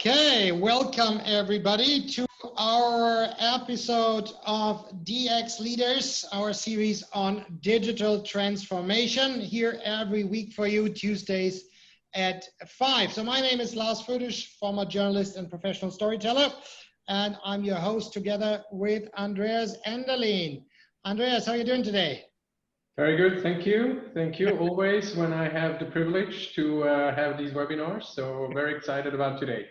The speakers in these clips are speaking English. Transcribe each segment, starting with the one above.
Okay, welcome everybody to our episode of DX Leaders, our series on digital transformation, here every week for you, Tuesdays at 5. So my name is Lars Voedisch, former journalist and professional storyteller, and I'm your host together with Andreas Enderlin. Andreas, how are you doing today? Very good, thank you. Thank you. Always when I have the privilege to have these webinars, so very excited about today.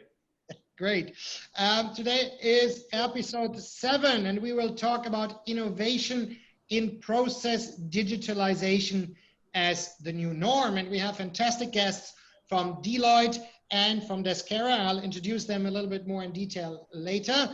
Great. Today is episode 7, and we will talk about innovation in process digitalization as the new norm. And we have fantastic guests from Deloitte and from Deskera. I'll introduce them a little bit more in detail later,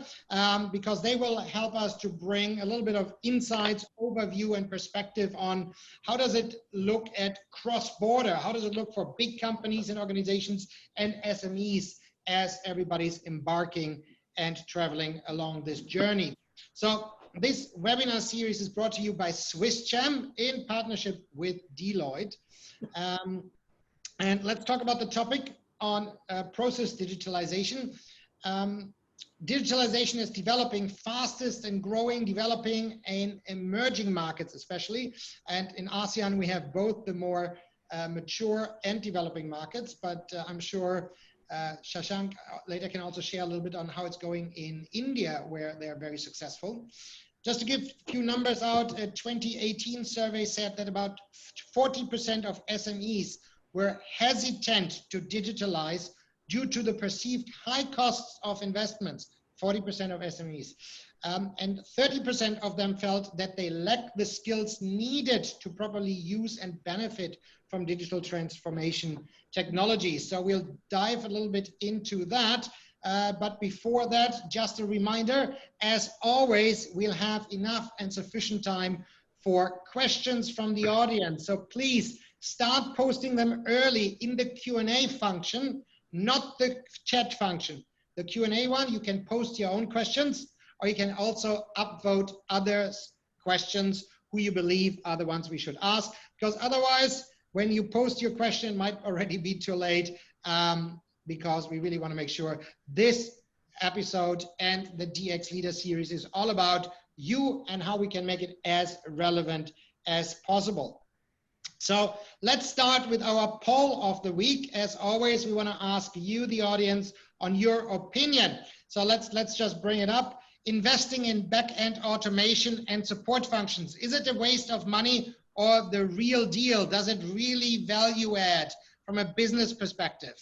because they will help us to bring a little bit of insights, overview, and perspective on how does it look at cross-border, how does it look for big companies and organizations and SMEs as everybody's embarking and traveling along this journey. So this webinar series is brought to you by SwissChem in partnership with Deloitte. And let's talk about the topic on process digitalization. Digitalization is developing fastest and growing, developing in emerging markets especially. And in ASEAN, we have both the more mature and developing markets, but I'm sure Shashank later can also share a little bit on how it's going in India, where they're very successful. Just to give a few numbers out, a 2018 survey said that about 40% of SMEs were hesitant to digitalize due to the perceived high costs of investments, 40% of SMEs. And 30% of them felt that they lacked the skills needed to properly use and benefit from digital transformation technologies. So we'll dive a little bit into that. But before that, just a reminder, as always, we'll have enough and sufficient time for questions from the audience. So please start posting them early in the Q&A function, not the chat function. The Q&A one, you can post your own questions, or you can also upvote others' questions who you believe are the ones we should ask, because otherwise, when you post your question, it might already be too late, because we really want to make sure this episode and the DX Leader series is all about you and how we can make it as relevant as possible. So let's start with our poll of the week. As always, we want to ask you, the audience, on your opinion. So let's just bring it up. Investing in back-end automation and support functions, is it a waste of money or the real deal? Does it really value add from a business perspective?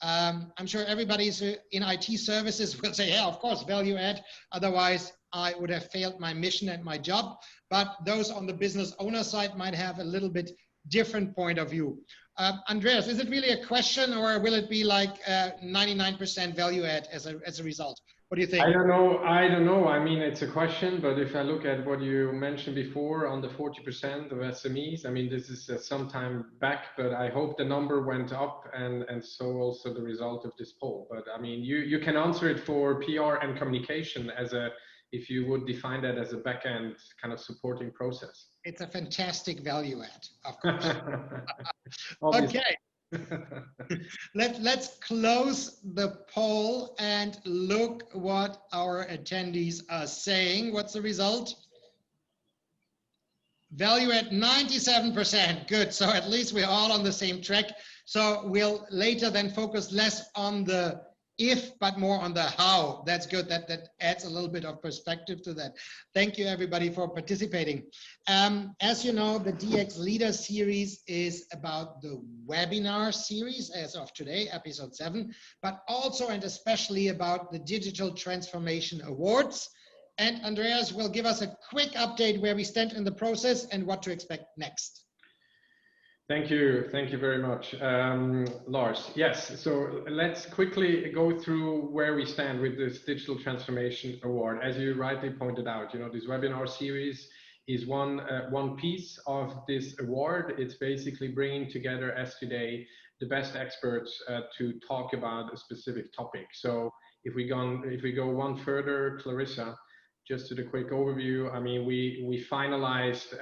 I'm sure everybody in IT services will say, yeah, of course, value add. Otherwise, I would have failed my mission and my job. But those on the business owner side might have a little bit different point of view. Andreas, is it really a question, or will it be like 99% value add as a result? What do you think? I don't know. I mean, it's a question, but if I look at what you mentioned before on the 40% of SMEs, I mean, this is some time back, but I hope the number went up, and so also the result of this poll. But I mean, you can answer it for PR and communication as if you would define that as a back-end kind of supporting process. It's a fantastic value add, of course. Okay. Let's close the poll and look what our attendees are saying. What's the result? Value at 97%. Good. So at least we're all on the same track. So we'll later then focus less on the if, but more on the how. That's good. That adds a little bit of perspective to that. Thank you, everybody, for participating. As you know, the DX Leader series is about the webinar series as of today, episode 7, but also and especially about the Digital Transformation Awards. And Andreas will give us a quick update where we stand in the process and what to expect next. Thank you very much, Lars. Yes, so let's quickly go through where we stand with this Digital Transformation Award. As you rightly pointed out, you know, this webinar series is one piece of this award. It's basically bringing together as today the best experts to talk about a specific topic. So if we go one further, Clarissa, just to the quick overview, I mean, we finalized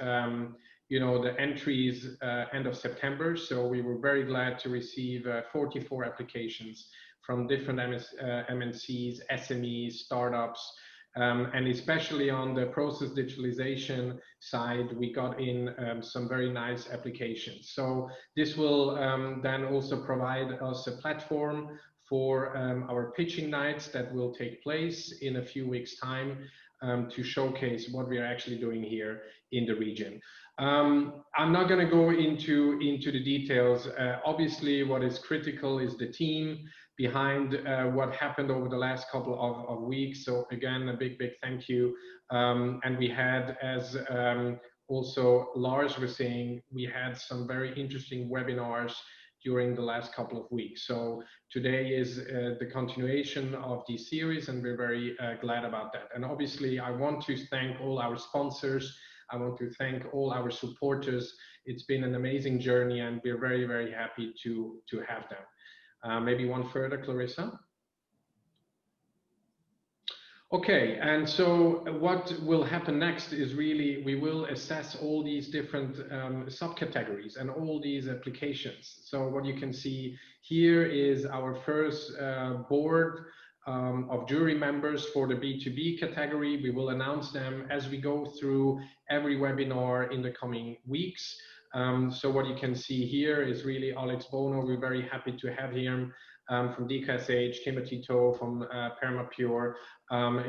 you know, the entries end of September. So we were very glad to receive 44 applications from different MNCs, SMEs, startups, and especially on the process digitalization side, we got in some very nice applications. So this will then also provide us a platform for our pitching nights that will take place in a few weeks' time to showcase what we are actually doing here in the region. I'm not going to go into the details. Obviously, what is critical is the team behind what happened over the last couple of weeks. So again, a big thank you. And we had, as also Lars was saying, we had some very interesting webinars during the last couple of weeks. So today is the continuation of the series, and we're very glad about that. And obviously, I want to thank all our sponsors. I want to thank all our supporters. It's been an amazing journey, and we're very happy to have them. Maybe one further, Clarissa. Okay, and so what will happen next is really we will assess all these different subcategories and all these applications. So what you can see here is our first board of jury members for the B2B category. We will announce them as we go through every webinar in the coming weeks. So what you can see here is really Alex Bono. We're very happy to have him from DKSH, Timothy Toe from Permapure.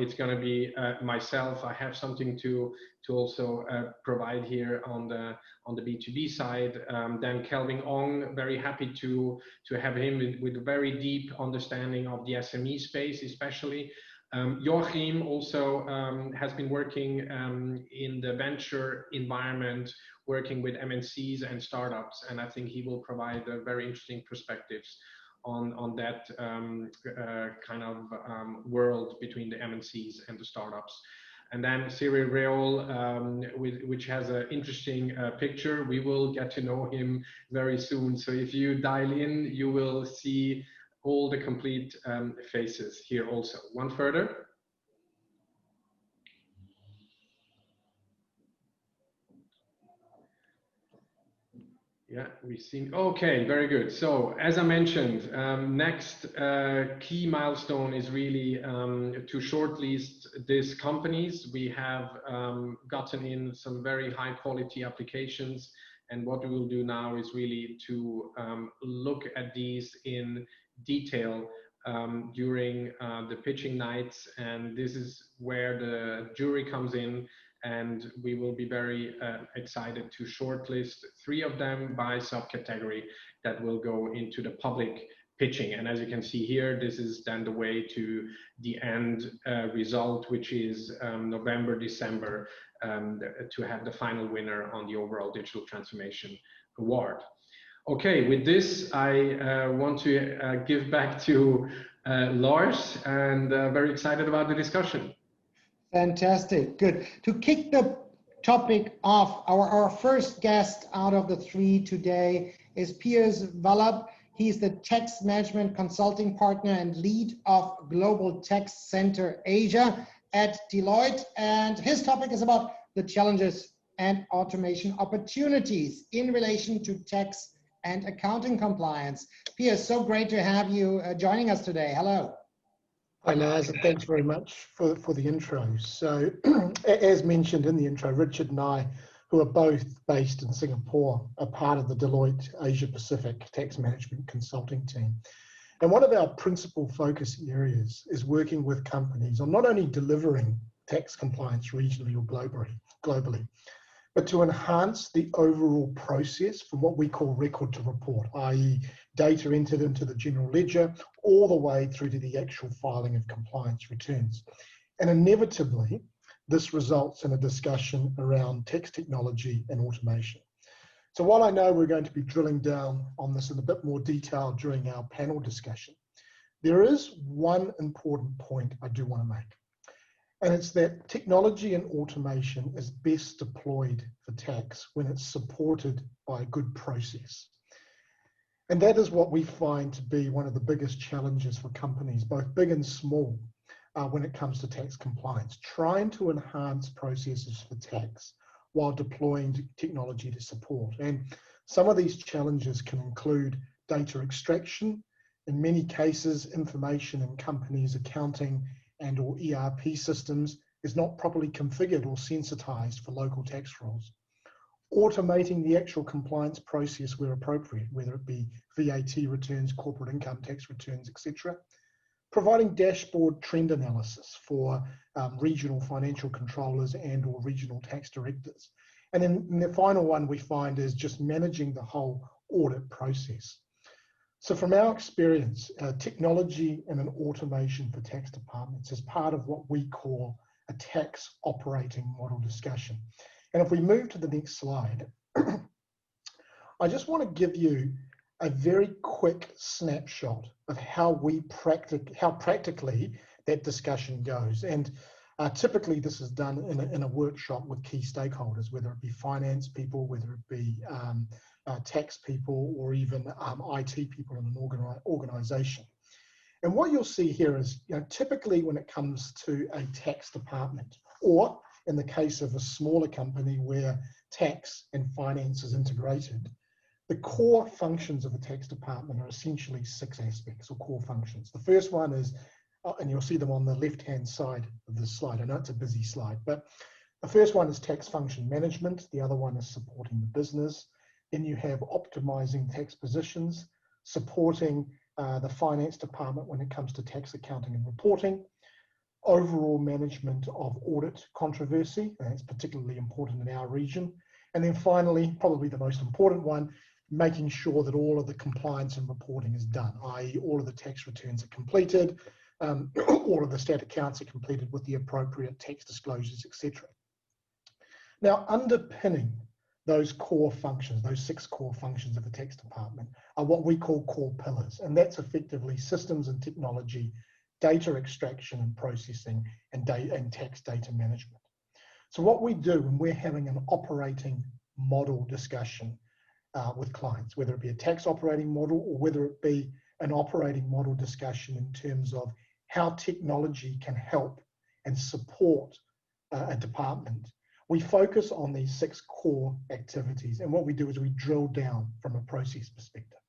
It's going to be myself. I have something to also provide here on the B2B side. Then Kelvin Ong, very happy to have him with a very deep understanding of the SME space, especially. Joachim also has been working in the venture environment, working with MNCs and startups, and I think he will provide very interesting perspectives on that kind of world between the MNCs and the startups. And then Cyril Reol, which has an interesting picture. We will get to know him very soon. So if you dial in, you will see all the complete faces here also. One further. Yeah, we've seen. Okay, very good. So as I mentioned, next key milestone is really to shortlist these companies. We have gotten in some very high quality applications, and what we will do now is really to look at these in detail during the pitching nights, and this is where the jury comes in. And we will be very excited to shortlist 3 of them by subcategory that will go into the public pitching. And as you can see here, this is then the way to the end result, which is November, December, to have the final winner on the overall Digital Transformation Award. Okay, with this, I want to give back to Lars, and very excited about the discussion. Fantastic, good. To kick the topic off, our first guest out of the 3 today is Piyus Vallabh. He's the tax management consulting partner and lead of Global Tax Center Asia at Deloitte. And his topic is about the challenges and automation opportunities in relation to tax and accounting compliance. Piyus, so great to have you joining us today. Hello. Hi Lars, and thanks very much for the intro. So as mentioned in the intro, Richard and I, who are both based in Singapore, are part of the Deloitte Asia Pacific Tax Management Consulting team. And one of our principal focus areas is working with companies on not only delivering tax compliance regionally or globally, but to enhance the overall process from what we call record to report, i.e. data entered into the general ledger, all the way through to the actual filing of compliance returns. And inevitably, this results in a discussion around tax technology and automation. So while I know we're going to be drilling down on this in a bit more detail during our panel discussion, there is one important point I do want to make. And it's that technology and automation is best deployed for tax when it's supported by a good process. And that is what we find to be one of the biggest challenges for companies, both big and small, when it comes to tax compliance, trying to enhance processes for tax while deploying technology to support. And some of these challenges can include data extraction, In many cases, information in companies' accounting and or ERP systems is not properly configured or sensitized for local tax rules. Automating the actual compliance process where appropriate, whether it be VAT returns, corporate income tax returns, etc. Providing dashboard trend analysis for regional financial controllers and or regional tax directors. And then the final one we find is just managing the whole audit process. So from our experience, technology and an automation for tax departments is part of what we call a tax operating model discussion. And if we move to the next slide, I just want to give you a very quick snapshot of how practically that discussion goes. And typically this is done in a workshop with key stakeholders, whether it be finance people, whether it be tax people, or even IT people in an organization. And what you'll see here is, typically when it comes to a tax department, or in the case of a smaller company where tax and finance is integrated, the core functions of a tax department are essentially 6 aspects or core functions. The first one is, and you'll see them on the left-hand side of this slide. I know it's a busy slide, but the first one is tax function management. The other one is supporting the business. Then you have optimizing tax positions, supporting the finance department when it comes to tax accounting and reporting, overall management of audit controversy, and it's particularly important in our region. And then finally, probably the most important one, making sure that all of the compliance and reporting is done, i.e. all of the tax returns are completed, all of the stat accounts are completed with the appropriate tax disclosures, etc. Now, underpinning those core functions, those 6 core functions of the tax department, are what we call core pillars, and that's effectively systems and technology, data extraction and processing, and tax data management. So what we do when we're having an operating model discussion with clients, whether it be a tax operating model or whether it be an operating model discussion in terms of how technology can help and support a department, we focus on these 6 core activities. And what we do is we drill down from a process perspective.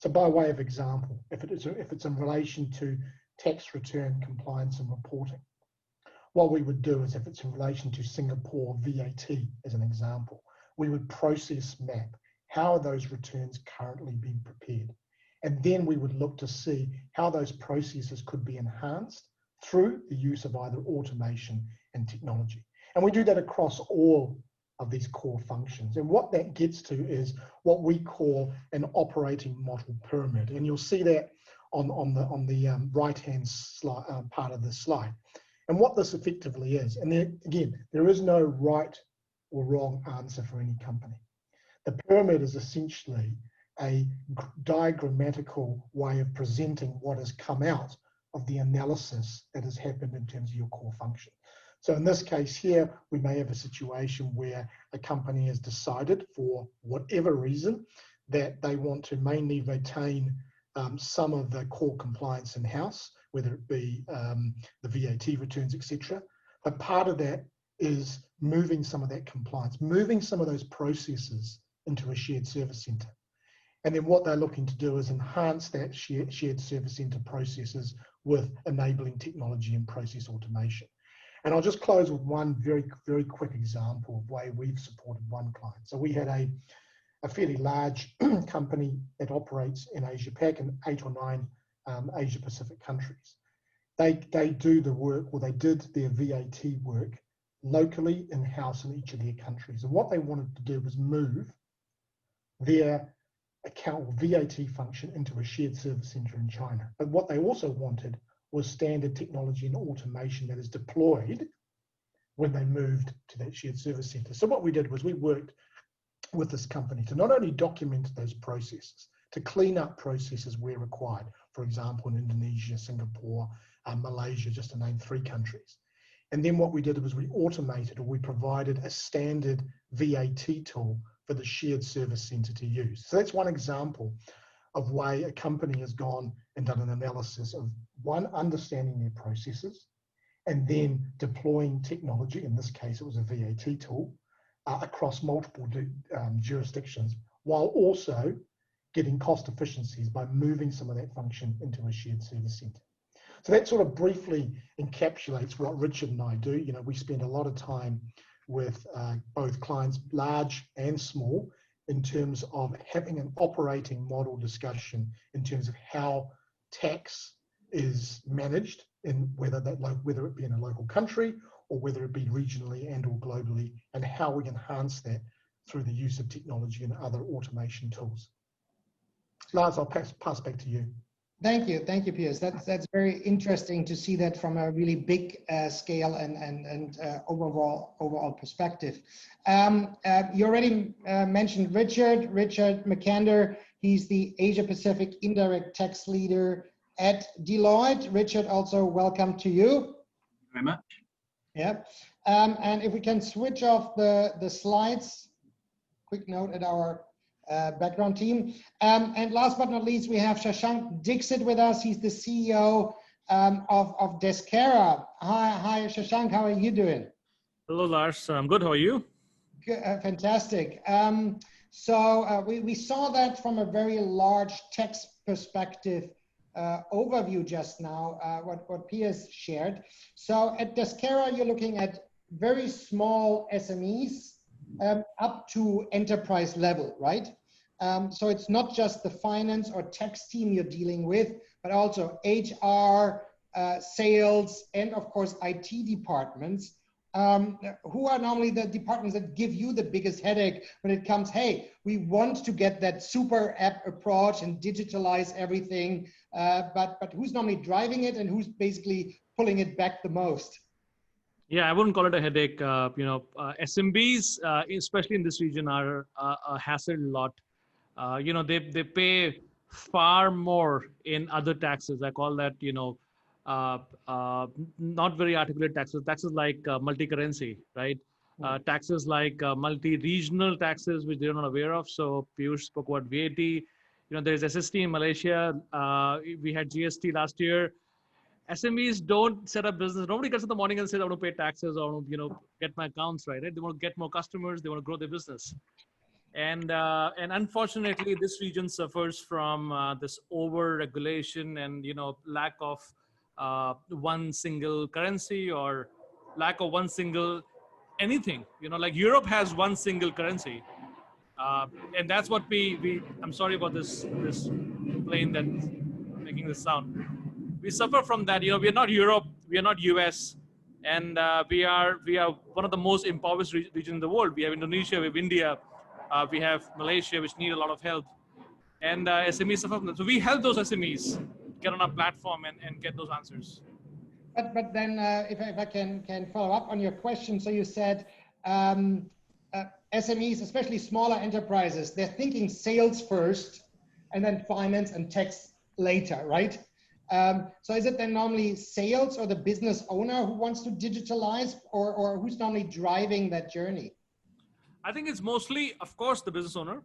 So by way of example, if it's in relation to tax return compliance and reporting, what we would do is, if it's in relation to Singapore VAT as an example, we would process map how are those returns currently being prepared. And then we would look to see how those processes could be enhanced through the use of either automation and technology. And we do that across all of these core functions. And what that gets to is what we call an operating model pyramid. And you'll see that on the right-hand part of this slide. And what this effectively is, and then, again, there is no right or wrong answer for any company. The pyramid is essentially a diagrammatical way of presenting what has come out of the analysis that has happened in terms of your core function. So in this case here, we may have a situation where a company has decided, for whatever reason, that they want to mainly retain some of the core compliance in-house, whether it be the VAT returns, etc. But part of that is moving some of that compliance, moving some of those processes into a shared service center. And then what they're looking to do is enhance that shared service center processes with enabling technology and process automation. And I'll just close with one very, very quick example of way we've supported one client. So we had a fairly large company that operates in Asia Pac and 8 or 9 Asia Pacific countries. They do the work, or they did their VAT work locally in-house in each of their countries. And what they wanted to do was move their account or VAT function into a shared service center in China. But what they also wanted was standard technology and automation that is deployed when they moved to that shared service center. So what we did was we worked with this company to not only document those processes, to clean up processes where required, for example, in Indonesia, Singapore, Malaysia, just to name 3 countries. And then what we did was we automated, or we provided a standard VAT tool for the shared service center to use. So that's one example of way a company has gone and done an analysis of, one, understanding their processes, and then deploying technology, in this case it was a VAT tool, across multiple jurisdictions, while also getting cost efficiencies by moving some of that function into a shared service center. So that sort of briefly encapsulates what Richard and I do. You know, we spend a lot of time with both clients, large and small, in terms of having an operating model discussion in terms of how tax is managed, in whether it be in a local country or whether it be regionally and or globally, and how we enhance that through the use of technology and other automation tools. Lars, I'll pass back to you. Thank you, Piyus. That's very interesting to see that from a really big scale and overall perspective. You already mentioned Richard Mackender. He's the Asia Pacific Indirect Tax Leader at Deloitte. Richard, also welcome to you. Very much. Yeah, and if we can switch off the slides, quick note at our background team. And last but not least, we have Shashank Dixit with us. He's the CEO of Deskera. Hi, Shashank, how are you doing? Hello, Lars. I'm good. How are you? Good, fantastic. So we saw that from a very large tax perspective overview just now, what Piyus shared. So at Deskera, you're looking at very small SMEs up to enterprise level, right? So it's not just the finance or tax team you're dealing with, but also HR, sales, and of course, IT departments, who are normally the departments that give you the biggest headache when it comes, hey, we want to get that super app approach and digitalize everything, but who's normally driving it and who's basically pulling it back the most? Yeah, I wouldn't call it a headache. SMBs, especially in this region, are hassled a lot. They pay far more in other taxes. I call that, not very articulate taxes. Taxes like multi-currency, right? Taxes like multi-regional taxes, which they're not aware of. So Piyush spoke about VAT. There's SST in Malaysia. We had GST last year. SMEs don't set up business. Nobody gets in the morning and says, I want to pay taxes or, get my accounts right? They want to get more customers. They want to grow their business. And unfortunately, this region suffers from this over-regulation and, lack of one single currency or lack of one single anything. Like Europe has one single currency. And that's what I'm sorry about this plane that's making this sound. We suffer from that. We are not Europe, we are not US, and we are one of the most impoverished regions in the world. We have Indonesia, we have India, we have Malaysia, which need a lot of help, and SMEs suffer from that. So we help those SMEs get on our platform and get those answers. But then, if I can follow up on your question, so you said SMEs, especially smaller enterprises, they're thinking sales first, and then finance and tax later, right? So is it then normally sales or the business owner who wants to digitalize, or who's normally driving that journey? I think it's mostly, of course, the business owner,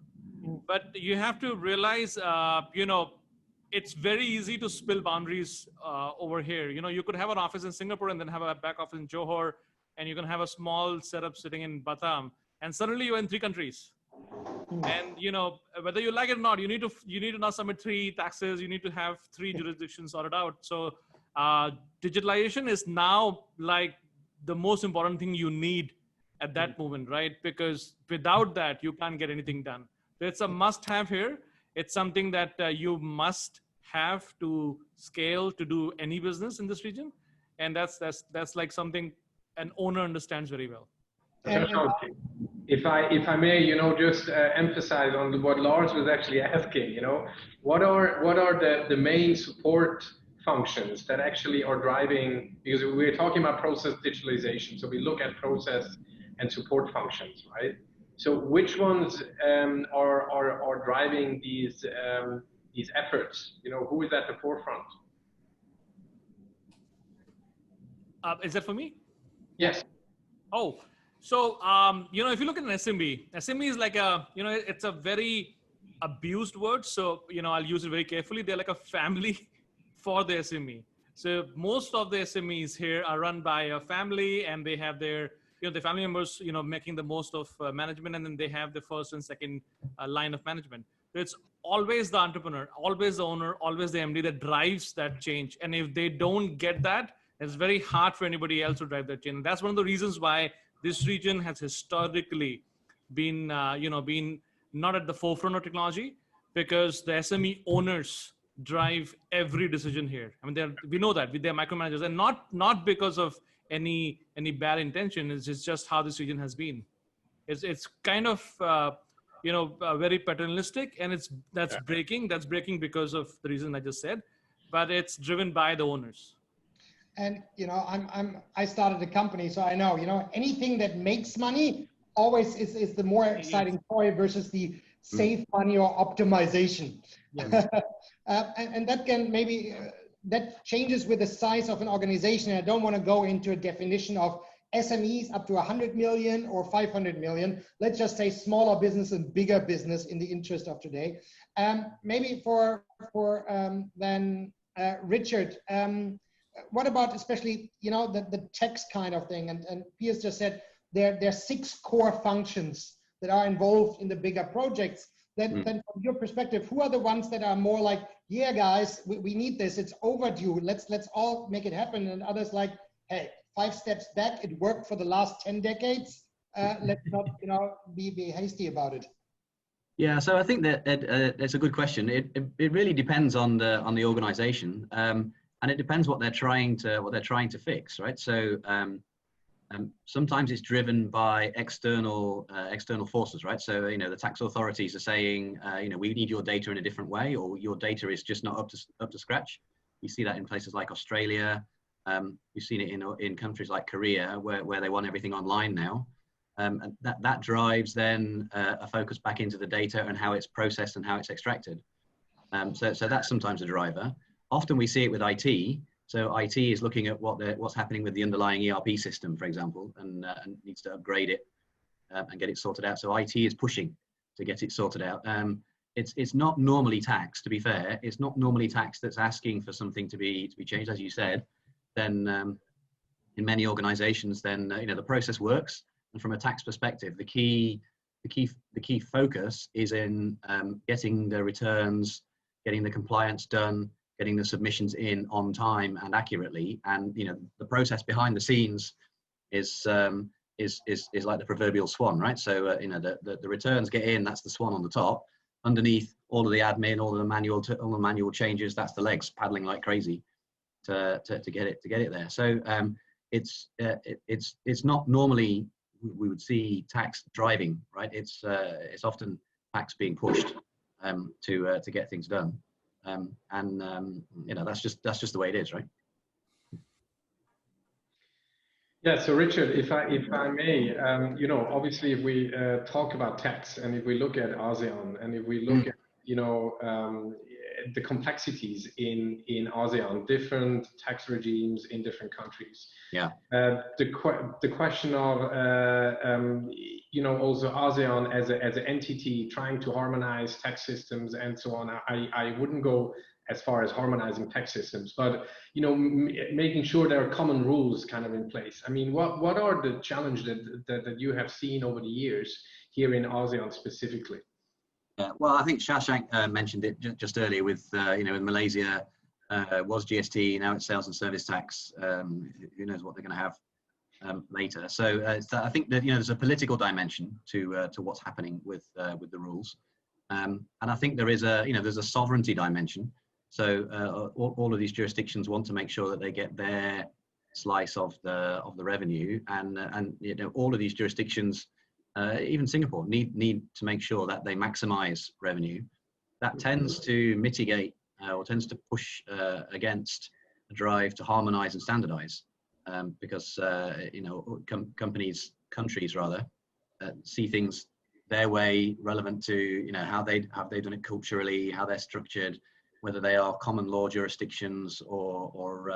but you have to realize, it's very easy to spill boundaries over here. You could have an office in Singapore and then have a back office in Johor, and you can have a small setup sitting in Batam, and suddenly you're in 3 countries. And whether you like it or not, you need to now submit 3 taxes. You need to have 3 jurisdictions sorted out. So digitalization is now like the most important thing you need at that moment, right? Because without that, you can't get anything done. So it's a must-have here. It's something that you must have to scale to do any business in this region, and that's like something an owner understands very well. If I may, just emphasize on what Lars was actually asking. What are the main support functions that actually are driving? Because we're talking about process digitalization, so we look at process and support functions, right? So which ones are driving these efforts? Who is at the forefront? Is that for me? Yes. Oh. So, if you look at an SME is like it's a very abused word. So, I'll use it very carefully. They're like a family for the SME. So most of the SMEs here are run by a family, and they have their, the family members, making the most of management, and then they have the first and second line of management. So it's always the entrepreneur, always the owner, always the MD that drives that change. And if they don't get that, it's very hard for anybody else to drive that change. And that's one of the reasons why this region has historically been, been not at the forefront of technology, because the SME owners drive every decision here. I mean, we know that they're micromanagers, and not because of any bad intention. It's just how this region has been. It's kind of very paternalistic, and that's breaking. That's breaking because of the reason I just said, but it's driven by the owners. And I started a company, so I know anything that makes money always is the more exciting toy versus the save money or optimization. Yes. and that can maybe that changes with the size of an organization. I don't want to go into a definition of SMEs up to 100 million or 500 million. Let's just say smaller business and bigger business in the interest of today. Maybe for Richard, what about especially the tax kind of thing? And Piyus just said there are 6 core functions that are involved in the bigger projects. Then from your perspective, who are the ones that are more like, yeah, guys, we need this, it's overdue, let's all make it happen, and others like, hey, 5 steps back, it worked for the last 10 decades, let's not be hasty about it. Yeah, so I think that it's a good question. It really depends on the organization, and it depends what they're trying to fix, right? So sometimes it's driven by external forces, right? So the tax authorities are saying, we need your data in a different way, or your data is just not up to scratch. We see that in places like Australia. We've seen it in countries like Korea, where they want everything online now. And that drives then a focus back into the data and how it's processed and how it's extracted. So that's sometimes a driver. Often we see it with IT. So IT is looking at what's happening with the underlying ERP system, for example, and needs to upgrade it and get it sorted out. So IT is pushing to get it sorted out. It's not normally tax, to be fair. It's not normally tax that's asking for something to be changed, as you said. Then in many organizations, then the process works. And from a tax perspective, the key focus is in getting the returns, getting the compliance done, getting the submissions in on time and accurately. And the process behind the scenes is like the proverbial swan, right? So the returns get in, that's the swan on the top. Underneath, all of the admin, all the manual changes, that's the legs paddling like crazy to get it there. So it's not normally we would see tax driving, right? It's often tax being pushed to get things done. That's just the way it is, right? Yeah. So Richard, if I may, obviously, if we talk about tax, and if we look at ASEAN, and if we look at the complexities in ASEAN, different tax regimes in different countries. Yeah. The question of also ASEAN as an entity trying to harmonize tax systems and so on. I wouldn't go as far as harmonizing tax systems, but making sure there are common rules kind of in place. I mean, what are the challenges that you have seen over the years here in ASEAN specifically? Yeah, well, I think Shashank mentioned it just earlier with in Malaysia was GST, now it's sales and service tax. Who knows what they're going to have later? So I think that there's a political dimension to what's happening with the rules, and I think there is there's a sovereignty dimension. So all of these jurisdictions want to make sure that they get their slice of the revenue, and all of these jurisdictions. Even Singapore need to make sure that they maximize revenue. That tends to mitigate or tends to push against a drive to harmonize and standardize, because countries see things their way, relevant to how they've done it culturally, how they're structured, whether they are common law jurisdictions or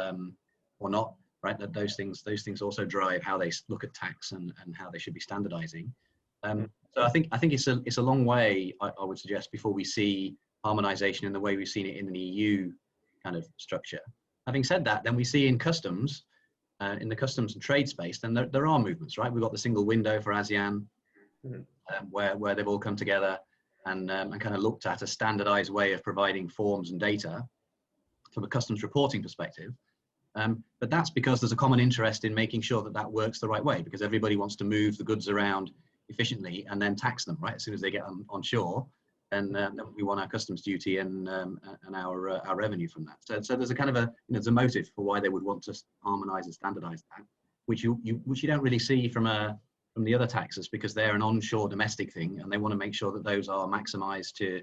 not. Right, that those things also drive how they look at tax and how they should be standardizing. So I think it's a long way, I would suggest, before we see harmonization in the way we've seen it in the EU kind of structure. Having said that, then we see in customs, in the customs and trade space, then there are movements, right? We've got the single window for ASEAN, where they've all come together. and kind of looked at a standardized way of providing forms and data from a customs reporting perspective. But that's because there's a common interest in making sure that that works the right way, because everybody wants to move the goods around efficiently and then tax them, right? As soon as they get on shore, and we want our customs duty and our revenue from that. So there's a kind of there's a motive for why they would want to harmonize and standardize that, which you don't really see from the other taxes, because they're an onshore domestic thing, and they want to make sure that those are maximized to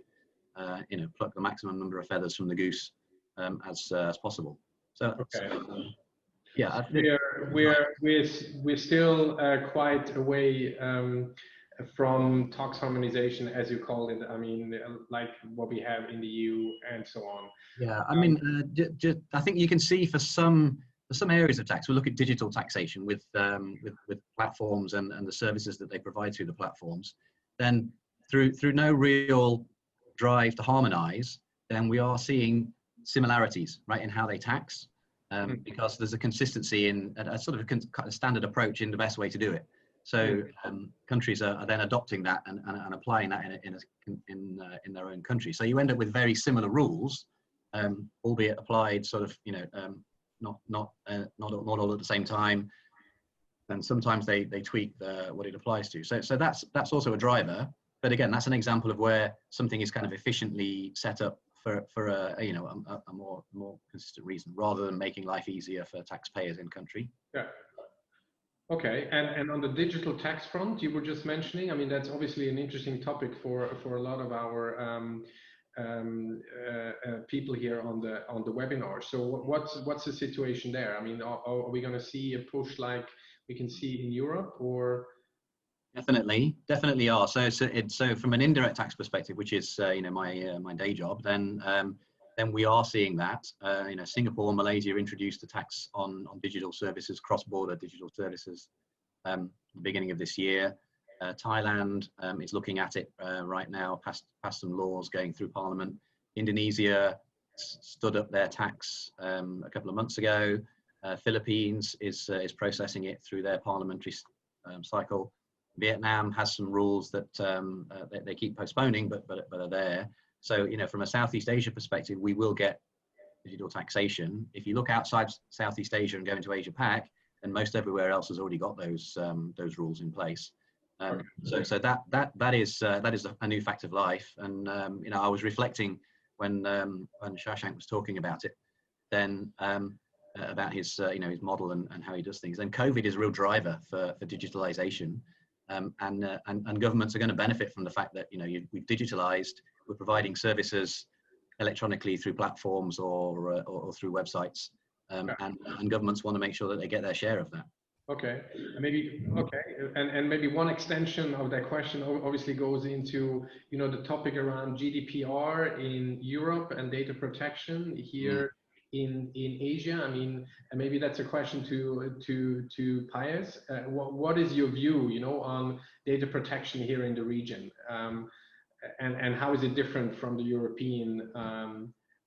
pluck the maximum number of feathers from the goose as possible. So okay. Yeah, we're still quite away from tax harmonization, as you call it. I mean, like what we have in the EU and so on. Yeah, I mean, I think you can see for some areas of tax, we look at digital taxation with platforms and the services that they provide through the platforms. Then through no real drive to harmonize, then we are seeing similarities, right, in how they tax, because there's a consistency in a sort of a standard approach in the best way to do it. So countries are then adopting that and applying that in their own country. So you end up with very similar rules, albeit applied sort of not all at the same time. And sometimes they tweak what it applies to. So that's also a driver. But again, that's an example of where something is kind of efficiently set up for a more consistent reason, rather than making life easier for taxpayers in country. Yeah. Okay, and on the digital tax front, you were just mentioning, I mean, that's obviously an interesting topic for a lot of our people here on the webinar. So what's the situation there? I mean, are we going to see a push like we can see in Europe, or? Definitely are. So from an indirect tax perspective, which is my day job, then we are seeing that. Singapore and Malaysia introduced a tax on digital services, cross-border digital services, the beginning of this year. Thailand is looking at it right now, passed some laws going through Parliament. Indonesia stood up their tax a couple of months ago. Philippines is processing it through their parliamentary cycle. Vietnam has some rules that they keep postponing, but are there. So, from a Southeast Asia perspective, we will get digital taxation. If you look outside Southeast Asia and go into Asia Pac, then most everywhere else has already got those rules in place. So that is a new fact of life. And I was reflecting when Shashank was talking about it, then about his model and how he does things. And COVID is a real driver for digitalization. And governments are going to benefit from the fact that we've digitalized. We're providing services electronically through platforms or through websites, and governments want to make sure that they get their share of that. Okay, and maybe one extension of that question obviously goes into the topic around GDPR in Europe and data protection here in Asia. I mean, and maybe that's a question to Piyus. What is your view, on data protection here in the region, and how is it different from the European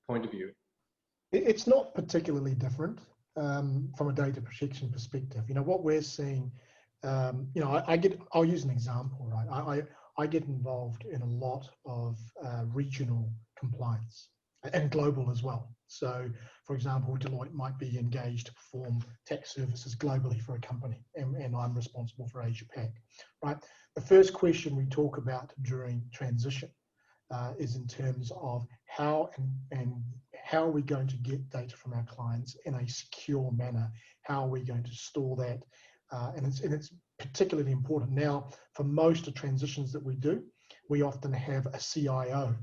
point of view? It's not particularly different from a data protection perspective. What we're seeing, I'll use an example, right? I get involved in a lot of regional compliance and global as well. So, for example, Deloitte might be engaged to perform tax services globally for a company, and I'm responsible for Asia Pac, right? The first question we talk about during transition is in terms of how are we going to get data from our clients in a secure manner? How are we going to store that? And it's particularly important now for most of the transitions that we do. We often have a CIO,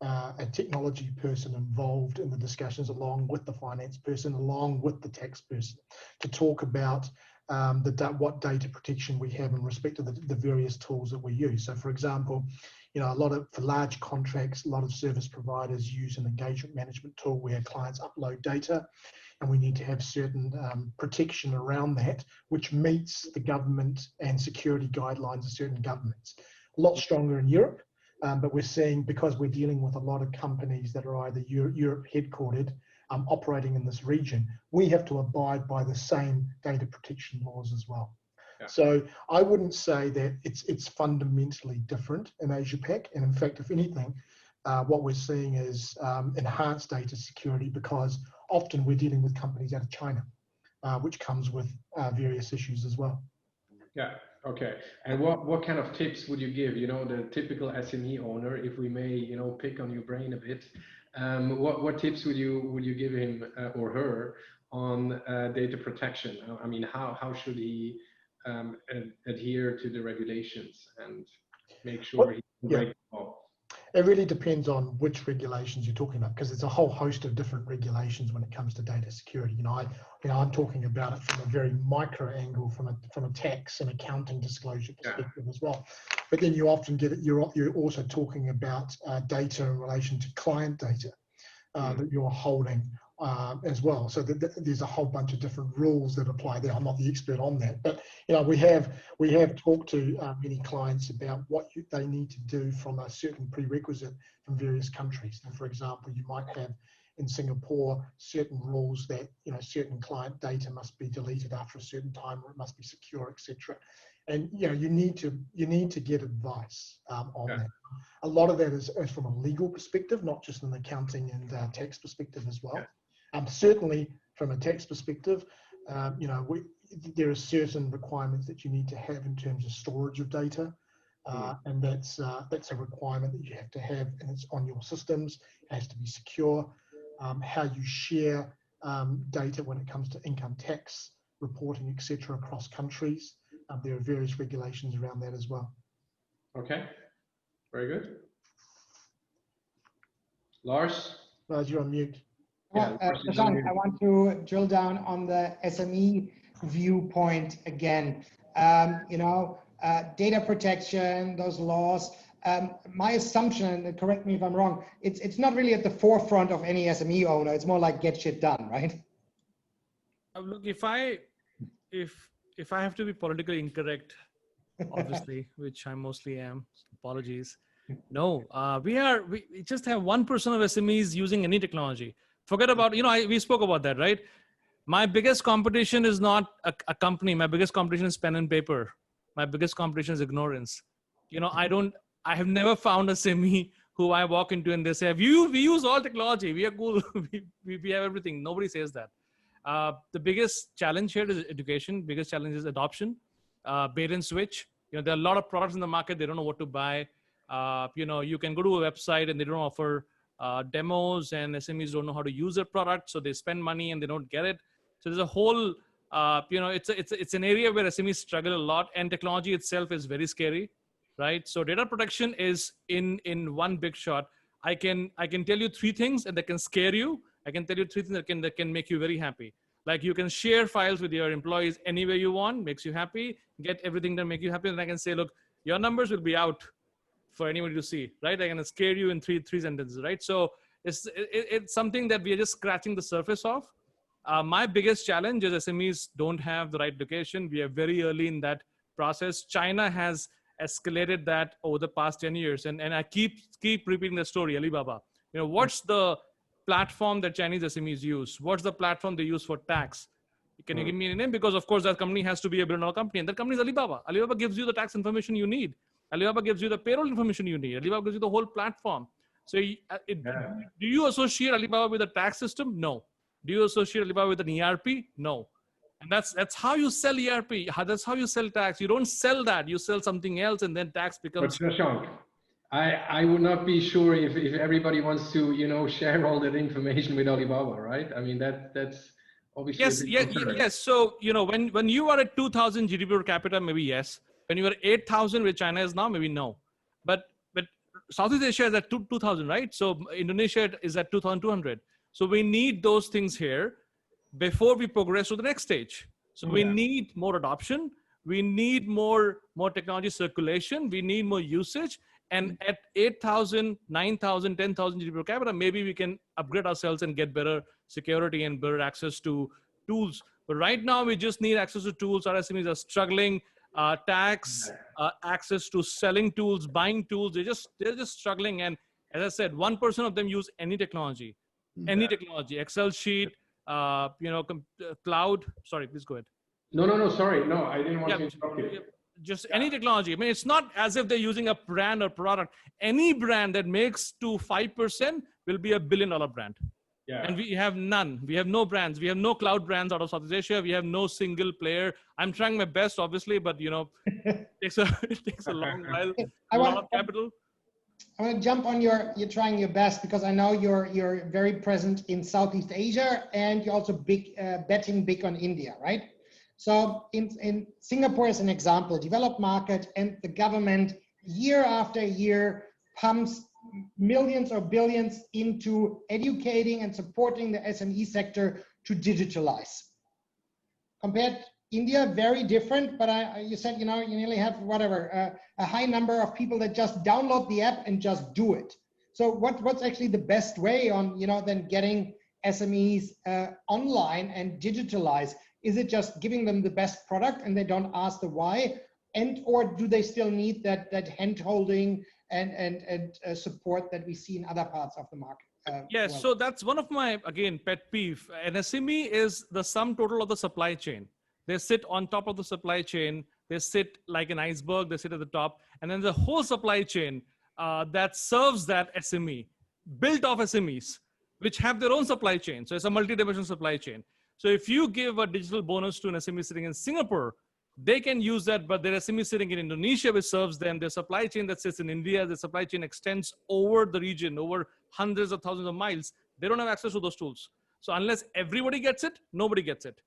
a technology person involved in the discussions, along with the finance person, along with the tax person, to talk about what data protection we have in respect to the various tools that we use. So, for example, for large contracts, a lot of service providers use an engagement management tool where clients upload data, and we need to have certain protection around that, which meets the government and security guidelines of certain governments. A lot stronger in Europe, but we're seeing, because we're dealing with a lot of companies that are either Europe headquartered, operating in this region, we have to abide by the same data protection laws as well. So I wouldn't say that it's fundamentally different in Asia Pac. And in fact, if anything, what we're seeing is enhanced data security, because often we're dealing with companies out of China, which comes with various issues as well. Yeah. Okay. And what kind of tips would you give? You know, the typical SME owner, if we may, you know, pick on your brain a bit. What tips would you give him or her on data protection? I mean, how should he adhere to the regulations and make sure he can break the law? It really depends on which regulations you're talking about, because there's a whole host of different regulations when it comes to data security. I'm talking about it from a very micro angle, from a tax and accounting disclosure perspective as well. But then you often get it. You're also talking about data in relation to client data that you're holding as well. So there's a whole bunch of different rules that apply there. I'm not the expert on that, but we have talked to many clients about what they need to do from a certain prerequisite from various countries. And for example, you might have in Singapore certain rules that certain client data must be deleted after a certain time, or it must be secure, etc. And you need to get advice on that. A lot of that is from a legal perspective, not just an accounting and tax perspective as well. Certainly from a tax perspective, there are certain requirements that you need to have in terms of storage of data, and that's a requirement that you have to have, and it's on your systems. It has to be secure. How you share data when it comes to income tax reporting, etc., across countries. There are various regulations around that as well. Okay, very good. Lars, you're on mute. Shashank, I want to drill down on the SME viewpoint again. Data protection, those laws. My assumption, and correct me if I'm wrong, it's not really at the forefront of any SME owner. It's more like get shit done, right? Look, if I have to be politically incorrect, obviously, which I mostly am, apologies. No, we just have 1% of SMEs using any technology. Forget about, we spoke about that, right? My biggest competition is not a company. My biggest competition is pen and paper. My biggest competition is ignorance. I have never found a SME who I walk into and they say, we use all technology. We are cool. we have everything. Nobody says that. The biggest challenge here is education. Biggest challenge is adoption, bait and switch. There are a lot of products in the market. They don't know what to buy. You can go to a website and they don't offer demos, and SMEs don't know how to use their product. So they spend money and they don't get it. So there's a whole, it's an area where SMEs struggle a lot, and technology itself is very scary, right? So data protection is in one big shot. I can tell you 3 things and that can scare you. I can tell you 3 things that can make you very happy. Like you can share files with your employees any way you want, makes you happy, get everything that make you happy. And I can say, look, your numbers will be out for anybody to see, right? I can scare you in three sentences, right? So it's something that we are just scratching the surface of. My biggest challenge is SMEs don't have the right education. We are very early in that process. China has escalated that over the past 10 years. And I keep repeating the story, Alibaba. What's the platform that Chinese SMEs use? What's the platform they use for tax? Can you give me a name? Because of course that company has to be a billion-dollar company, and that company is Alibaba. Alibaba gives you the tax information you need. Alibaba gives you the payroll information you need. Alibaba gives you the whole platform. So do you associate Alibaba with a tax system? No. Do you associate Alibaba with an ERP? No. And that's how you sell ERP. That's how you sell tax. You don't sell that. You sell something else, and then tax becomes. But Shashank, I would not be sure if everybody wants to share all that information with Alibaba, right? I mean that's obviously yes. So when you are at 2,000 GDP per capita, maybe yes. When you are 8,000, where China is now, maybe no. But Southeast Asia is at 2,000, right? So Indonesia is at 2,200. So we need those things here before we progress to the next stage. So we need more adoption. We need more technology circulation. We need more usage. And at 8,000, 9,000, 10,000 GDP per capita, maybe we can upgrade ourselves and get better security and better access to tools. But right now, we just need access to tools. Our SMEs are struggling. Tax, access to selling tools, buying tools. They're just struggling. And as I said, 1% of them use any technology, Excel sheet, cloud. Sorry, please go ahead. No, sorry. No, I didn't want to interrupt you. Just any technology. I mean, it's not as if they're using a brand or product. Any brand that makes to 5% will be $1 billion brand. Yeah. And we have none. We have no brands. We have no cloud brands out of Southeast Asia. We have no single player. I'm trying my best, obviously, but it takes a long while. A lot of capital. I want to jump on you're trying your best, because I know you're very present in Southeast Asia, and you're also betting big on India, right? So in Singapore, as an example, developed market, and the government year after year pumps millions or billions into educating and supporting the SME sector to digitalize. Compared India, very different, but you said, you nearly have a high number of people that just download the app and just do it. So what's actually the best way on, then getting SMEs online and digitalize? Is it just giving them the best product and they don't ask the why? Or do they still need that hand holding and support that we see in other parts of the market? Yes, so that's one of my, again, pet peeve. An SME is the sum total of the supply chain. They sit on top of the supply chain. They sit like an iceberg. They sit at the top. And then the whole supply chain that serves that SME, built off SMEs, which have their own supply chain. So it's a multi-dimensional supply chain. So if you give a digital bonus to an SME sitting in Singapore, they can use that, but their SME sitting in Indonesia, which serves them, their supply chain that sits in India, the supply chain extends over the region, over hundreds of thousands of miles. They don't have access to those tools. So unless everybody gets it, nobody gets it.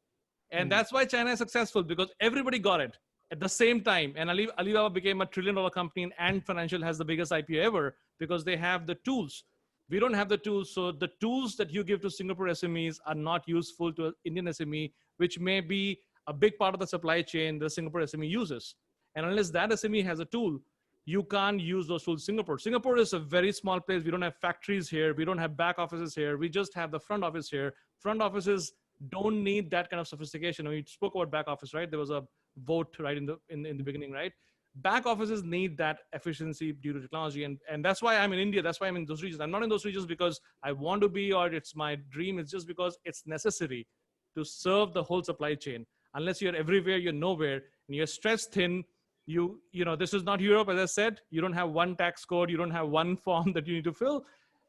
And that's why China is successful, because everybody got it at the same time. And Alibaba became a $1 trillion company, and Ant Financial has the biggest IPO ever because they have the tools. We don't have the tools. So the tools that you give to Singapore SMEs are not useful to an Indian SME, which may be a big part of the supply chain the Singapore SME uses. And unless that SME has a tool, you can't use those tools in Singapore. Singapore is a very small place. We don't have factories here. We don't have back offices here. We just have the front office here. Front offices don't need that kind of sophistication. We spoke about back office, right? There was a vote right in the beginning, right? Back offices need that efficiency due to technology. And that's why I'm in India. That's why I'm in those regions. I'm not in those regions because I want to be, or it's my dream. It's just because it's necessary to serve the whole supply chain. Unless you're everywhere, you're nowhere, and you're stretched thin. This is not Europe, as I said. You don't have one tax code. You don't have one form that you need to fill.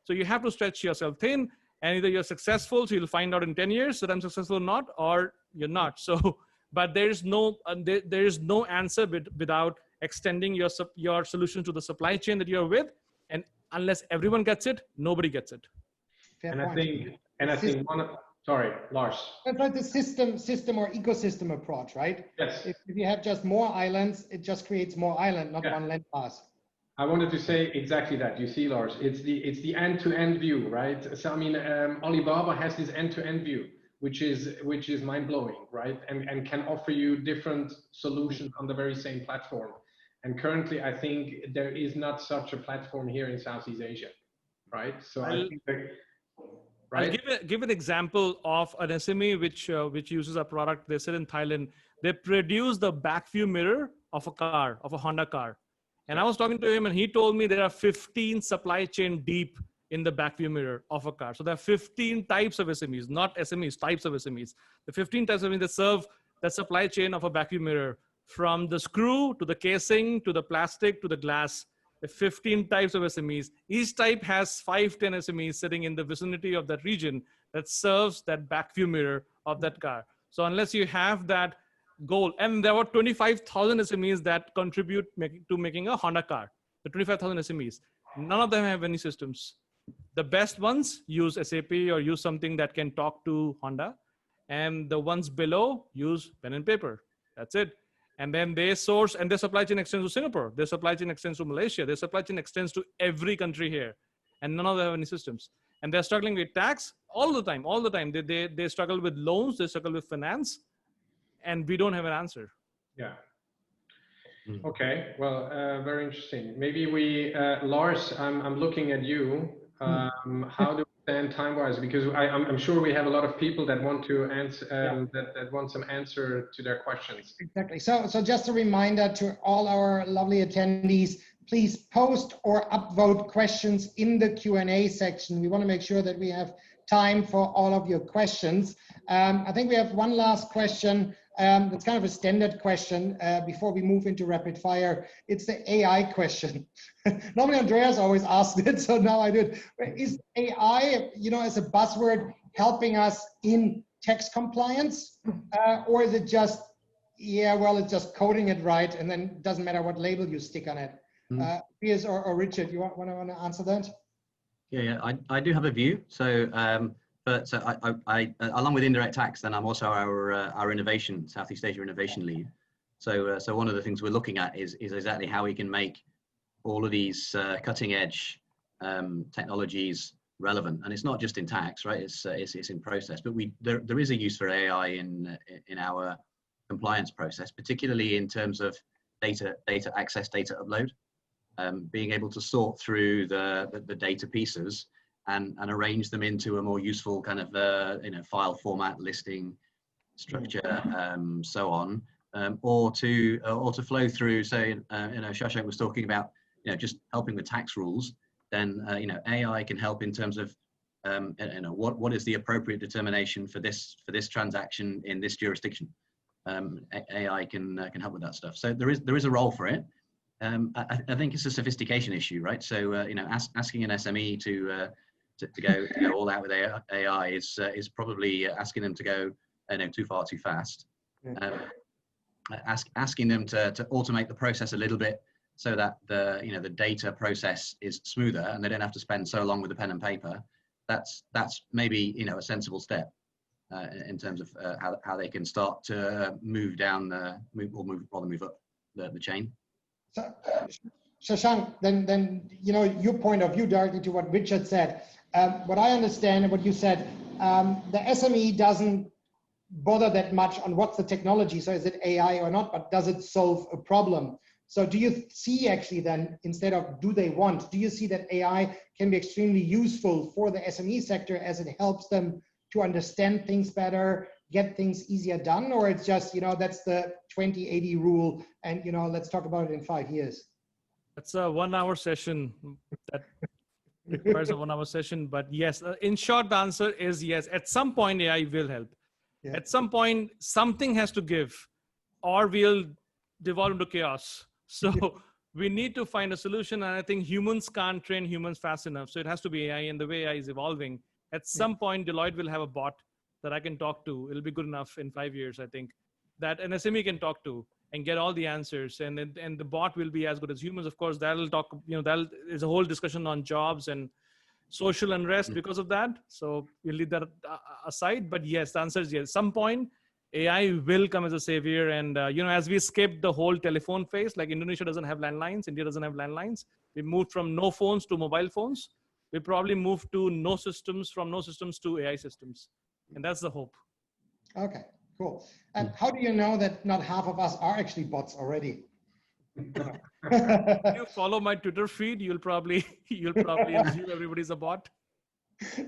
So you have to stretch yourself thin, and either you're successful, so you'll find out in 10 years that I'm successful or not, or you're not. So, but there is no answer without extending your solution to the supply chain that you're with. And unless everyone gets it, nobody gets it. Fair point. I think sorry, Lars. That's like the system or ecosystem approach, right? Yes. If you have just more islands, it just creates more island, not one land pass. I wanted to say exactly that. You see, Lars, it's the end-to-end view, right? So I mean, Alibaba has this end-to-end view, which is mind-blowing, right? And can offer you different solutions on the very same platform. And currently, I think there is not such a platform here in Southeast Asia, right? So I think that. Right. I'll give an example of an SME which uses a product. They sit in Thailand. They produce the back view mirror of a Honda car. And I was talking to him, and he told me there are 15 supply chain deep in the back view mirror of a car. So there are 15 types of SMEs, not SMEs, types of SMEs. The 15 types of SMEs that serve the supply chain of a back view mirror, from the screw to the casing to the plastic to the glass. The 15 types of SMEs. Each type has 5-10 SMEs sitting in the vicinity of that region that serves that back view mirror of that car. So unless you have that goal, and there were 25,000 SMEs that contribute to making a Honda car, the 25,000 SMEs, none of them have any systems. The best ones use SAP or use something that can talk to Honda, and the ones below use pen and paper. That's it. And then they source, and their supply chain extends to Singapore. Their supply chain extends to Malaysia. Their supply chain extends to every country here. And none of them have any systems. And they're struggling with tax all the time. They struggle with loans. They struggle with finance. And we don't have an answer. Yeah. Okay. Well, very interesting. Maybe Lars, I'm looking at you. How do we stand time-wise? Because I'm sure we have a lot of people that want to answer, that want some answer to their questions. Exactly. So just a reminder to all our lovely attendees, please post or upvote questions in the Q&A section. We want to make sure that we have time for all of your questions. I think we have one last question It's kind of a standard question before we move into rapid fire. It's the AI question. Normally Andreas always asks it, so now I do it. Is AI, as a buzzword, helping us in tax compliance, or is it just, it's just coding it right, and then it doesn't matter what label you stick on it? Piyus or Richard, you want to answer that? Yeah, I do have a view. So, but I along with Indirect Tax, then I'm also our innovation, Southeast Asia innovation lead. So, one of the things we're looking at is exactly how we can make all of these cutting edge technologies relevant. And it's not just in tax, right? It's in process. But there is a use for AI in our compliance process, particularly in terms of data access, data upload. Being able to sort through the data pieces and arrange them into a more useful kind of file format, listing structure, so on, or to flow through. Say, Shashank was talking about just helping with tax rules. Then AI can help in terms of what is the appropriate determination for this transaction in this jurisdiction. AI can help with that stuff. So there is a role for it. I think it's a sophistication issue, right? So asking an SME to go all out with AI is probably asking them to go too far too fast. Asking them to automate the process a little bit so that the data process is smoother and they don't have to spend so long with the pen and paper. That's maybe a sensible step in terms of how they can start to move up the chain. So, Shashank, then your point of view directly to what Richard said. What I understand and what you said, the SME doesn't bother that much on what's the technology. So is it AI or not? But does it solve a problem? So do you see actually then, instead of do you see that AI can be extremely useful for the SME sector as it helps them to understand things better, get things easier done, or it's just, that's the 20/80 rule and, let's talk about it in 5 years? That's a 1 hour session that requires a 1 hour session. But yes, in short, the answer is yes. At some point, AI will help. Yeah. At some point, something has to give or we'll devolve into chaos. So we need to find a solution. And I think humans can't train humans fast enough. So it has to be AI, and the way AI is evolving. At some point, Deloitte will have a bot that I can talk to. It'll be good enough in 5 years, I think, that an SME can talk to and get all the answers. And the bot will be as good as humans. Of course, that'll talk, there's a whole discussion on jobs and social unrest because of that. So we'll leave that aside. But yes, the answer is yes. At some point, AI will come as a savior. And, as we skip the whole telephone phase, like Indonesia doesn't have landlines, India doesn't have landlines. We moved from no phones to mobile phones. We probably moved to no systems, from no systems to AI systems. And that's the hope. Okay, cool. And how do you know that not half of us are actually bots already? If you follow my Twitter feed, you'll probably assume everybody's a bot.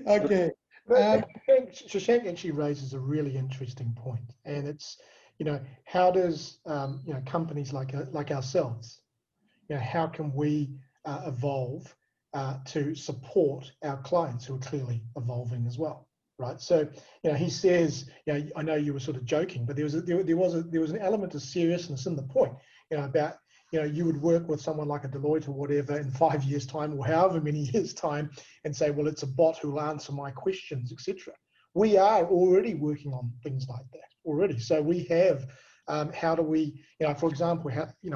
Okay. Shashank actually raises a really interesting point, and it's how does companies like ourselves, how can we evolve to support our clients who are clearly evolving as well, right? So he says, I know you were sort of joking, but there was an element of seriousness in the point, about you would work with someone like a Deloitte or whatever in 5 years' time or however many years' time and say, well, it's a bot who'll answer my questions, etc. We are already working on things like that already. So we have, how do we, for example,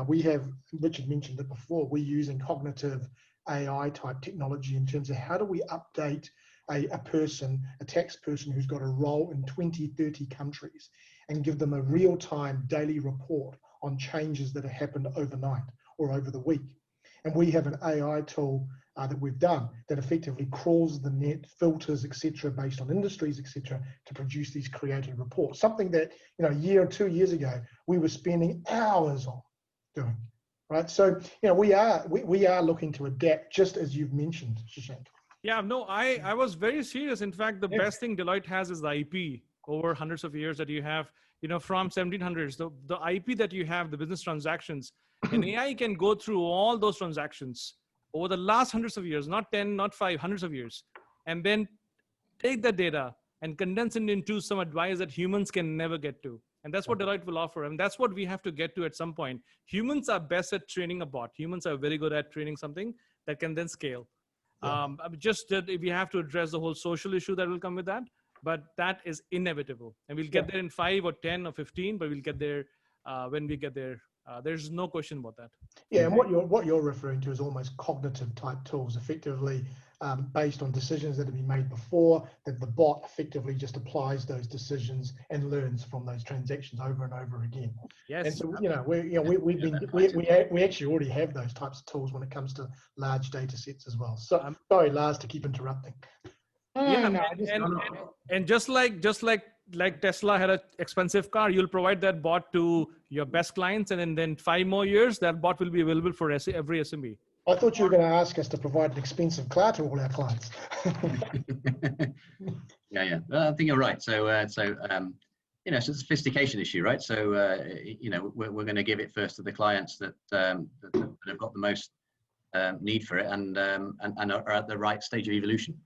we have, Richard mentioned it before, we're using cognitive AI type technology in terms of how do we update a tax person who's got a role in 20, 30 countries and give them a real-time daily report on changes that have happened overnight or over the week. And we have an AI tool that we've done that effectively crawls the net, filters, etc., based on industries, etc., to produce these created reports. Something that, a year or 2 years ago, we were spending hours on doing, right? So, we are looking to adapt, just as you've mentioned, Shashank. Yeah, no, I was very serious. In fact, the best thing Deloitte has is the IP over hundreds of years that you have, from 1700s, the IP that you have, the business transactions, and AI can go through all those transactions over the last hundreds of years, not 10, not 5, hundreds of years, and then take that data and condense it into some advice that humans can never get to. And that's what Deloitte will offer. And that's what we have to get to at some point. Humans are best at training a bot. Humans are very good at training something that can then scale. Yeah. Just that we have to address the whole social issue that will come with that, but that is inevitable. And we'll get there in 5 or 10 or 15, but we'll get there when we get there. There's no question about that. Yeah, and what you're referring to is almost cognitive type tools, effectively based on decisions that have been made before, that the bot effectively just applies those decisions and learns from those transactions over and over again. Yes. And so, we actually already have those types of tools when it comes to large data sets as well. So sorry, Lars, to keep interrupting. And just like Tesla had an expensive car, you'll provide that bot to your best clients, and then 5 more years, that bot will be available for every SME. I thought you were going to ask us to provide an expensive car to all our clients. Yeah. I think you're right. So it's a sophistication issue, right? So, we're going to give it first to the clients that have got the most need for it and are at the right stage of evolution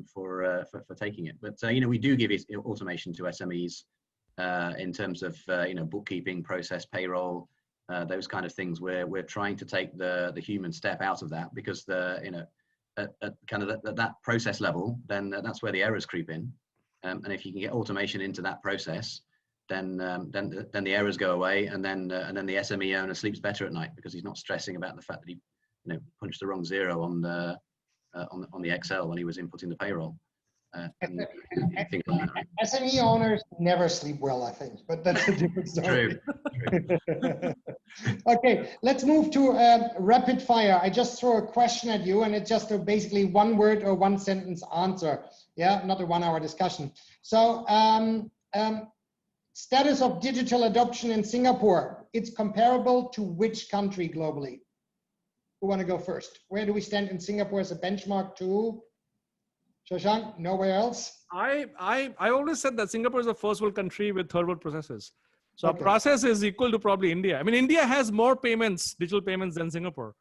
for taking it. But, we do give it automation to SMEs in terms of, bookkeeping, process, payroll, those kind of things where we're trying to take the human step out of that, because at that process level, then that's where the errors creep in. And if you can get automation into that process, then the errors go away, and then the SME owner sleeps better at night because he's not stressing about the fact that he punched the wrong 0 on the Excel when he was inputting the payroll. SME owners never sleep well, I think, but that's a different story. True. Okay, let's move to rapid fire. I just throw a question at you, and it's just basically 1 word or 1 sentence answer. Yeah, not a 1-hour discussion. So, status of digital adoption in Singapore. It's comparable to which country globally? Who want to go first? Where do we stand in Singapore as a benchmark to? Shashank, nowhere else? I always said that Singapore is the first world country with third world processes. So our process is equal to probably India. I mean, India has more payments, digital payments, than Singapore.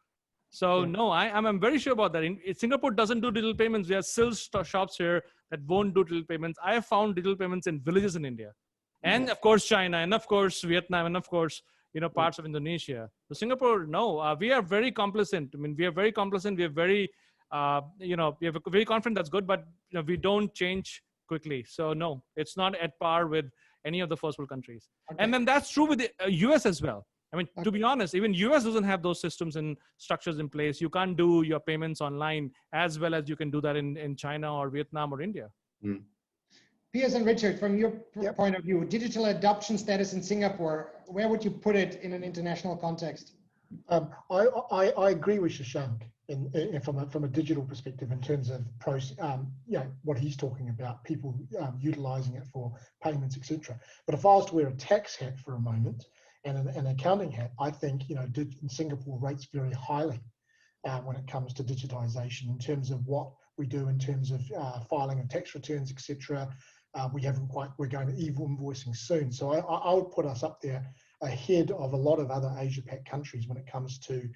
So no, I'm very sure about that. Singapore doesn't do digital payments. There are still shops here that won't do digital payments. I have found digital payments in villages in India. And of course, China, and of course, Vietnam, and of course, parts of Indonesia. So Singapore, no, we are very complacent. I mean, we are very complacent. We are very, we are very confident that's good, but we don't change quickly. So no, it's not at par with any of the first world countries. Okay. And then that's true with the US as well. I mean, to be honest, even US doesn't have those systems and structures in place. You can't do your payments online as well as you can do that in China or Vietnam or India. Piyus and Richard, from your point of view, digital adoption status in Singapore, where would you put it in an international context? I agree with Shashank from a digital perspective in terms of what he's talking about, people utilizing it for payments, etc. But if I was to wear a tax hat for a moment and an accounting hat, I think Singapore rates very highly when it comes to digitization in terms of what we do in terms of filing of tax returns, etc. We're going to e-invoicing soon, so I would put us up there ahead of a lot of other Asia-Pac countries when it comes to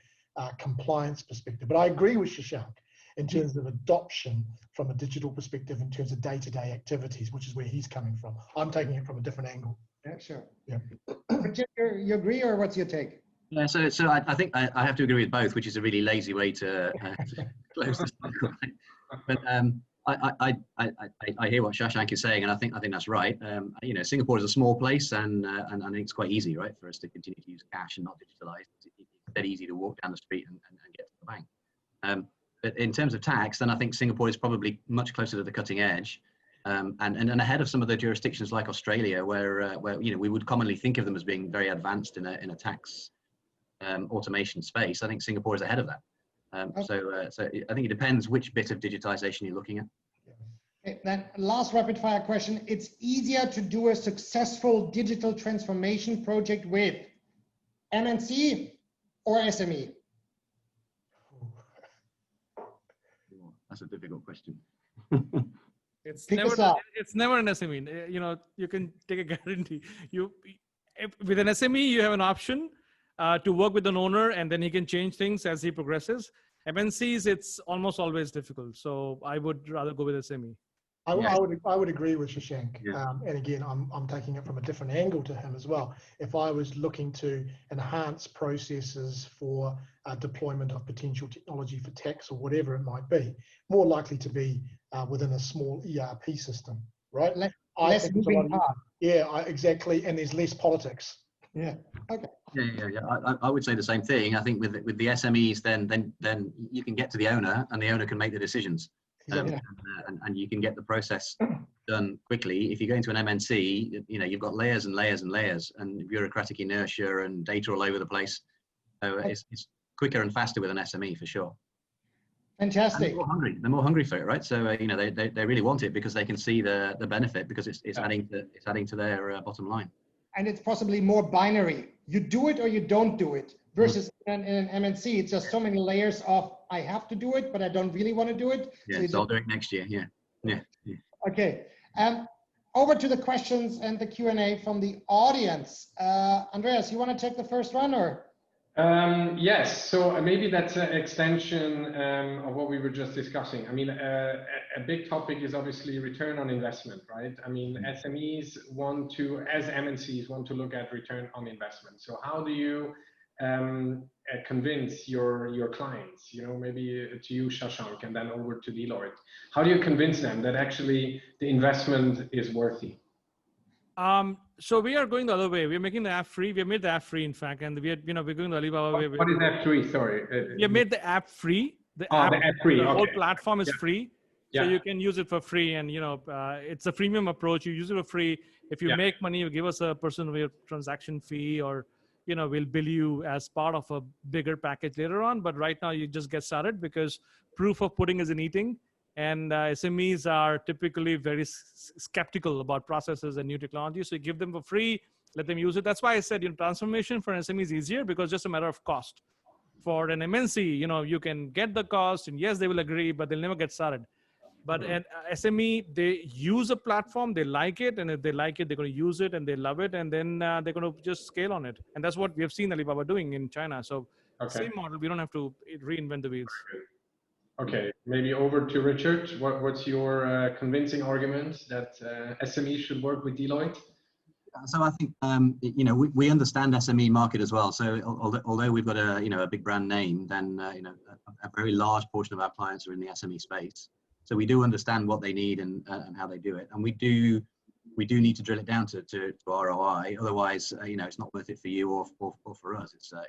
compliance perspective. But I agree with Shashank in terms of adoption from a digital perspective, in terms of day-to-day activities, which is where he's coming from. I'm taking it from a different angle. Yeah, sure. Yeah. But you agree, or what's your take? Yeah, so I think I have to agree with both, which is a really lazy way to close this cycle. But I hear what Shashank is saying, and I think that's right. Singapore is a small place, and I think it's quite easy, right, for us to continue to use cash and not digitalize. It's dead easy to walk down the street and get to the bank. But in terms of tax, then I think Singapore is probably much closer to the cutting edge, and ahead of some of the jurisdictions like Australia, where we would commonly think of them as being very advanced in a tax automation space. I think Singapore is ahead of that. So I think it depends which bit of digitization you're looking at. Okay, then last rapid fire question. It's easier to do a successful digital transformation project with MNC or SME? That's a difficult question. It's never an SME. You can take a guarantee. With an SME, you have an option to work with an owner, and then he can change things as he progresses. MNCs, it's almost always difficult. So I would rather go with SME. I would agree with Shashank. Yeah. And again, I'm taking it from a different angle to him as well. If I was looking to enhance processes for deployment of potential technology for tax or whatever it might be, more likely to be within a small ERP system, right? Less moving parts. Yeah, exactly. And there's less politics. Yeah. Okay. Yeah. I would say the same thing. I think with the SMEs, then you can get to the owner, and the owner can make the decisions, Exactly. and you can get the process done quickly. If you go into an MNC, you've got layers and layers and layers, and bureaucratic inertia and data all over the place. So it's quicker and faster with an SME for sure. Fantastic. And they're more hungry for it, right? So they really want it because they can see the benefit, because it's adding to their bottom line. And it's possibly more binary. You do it or you don't do it. Versus in an MNC, it's just so many layers of I have to do it, but I don't really want to do it. Yeah, so I'll do it next year. Yeah. Okay. Over to the questions and the Q&A from the audience. Andreas, you want to take the first one, or? Yes, so maybe that's an extension of what we were just discussing. I mean, a big topic is obviously return on investment, right? I mean, SMEs want to, as MNCs, want to look at return on investment. So how do you convince your clients, maybe to you, Shashank, and then over to Deloitte? How do you convince them that actually the investment is worthy? So we are going the other way. We're making the app free. We have made the app free, in fact, and we're going the Alibaba way. What is app free? Sorry. We have made the app free. The app free. The whole platform is free. Yeah. So you can use it for free, and it's a freemium approach. You use it for free. If you make money, you give us a percent of your transaction fee, or we'll bill you as part of a bigger package later on. But right now, you just get started, because proof of pudding is in eating. And SMEs are typically very skeptical about processes and new technology. So you give them for free, let them use it. That's why I said, transformation for an SME is easier, because it's just a matter of cost. For an MNC, you can get the cost, and yes, they will agree, but they'll never get started. But an SME, they use a platform, they like it, and if they like it, they're going to use it, and they love it, and then they're going to just scale on it. And that's what we have seen Alibaba doing in China. So same model, we don't have to reinvent the wheels. Okay, maybe over to Richard. What's your convincing argument that SME should work with Deloitte? So I think we understand SME market as well. So although we've got a big brand name, then a very large portion of our clients are in the SME space. So we do understand what they need and how they do it, and we do need to drill it down to ROI. Otherwise, it's not worth it for you or for us. It's a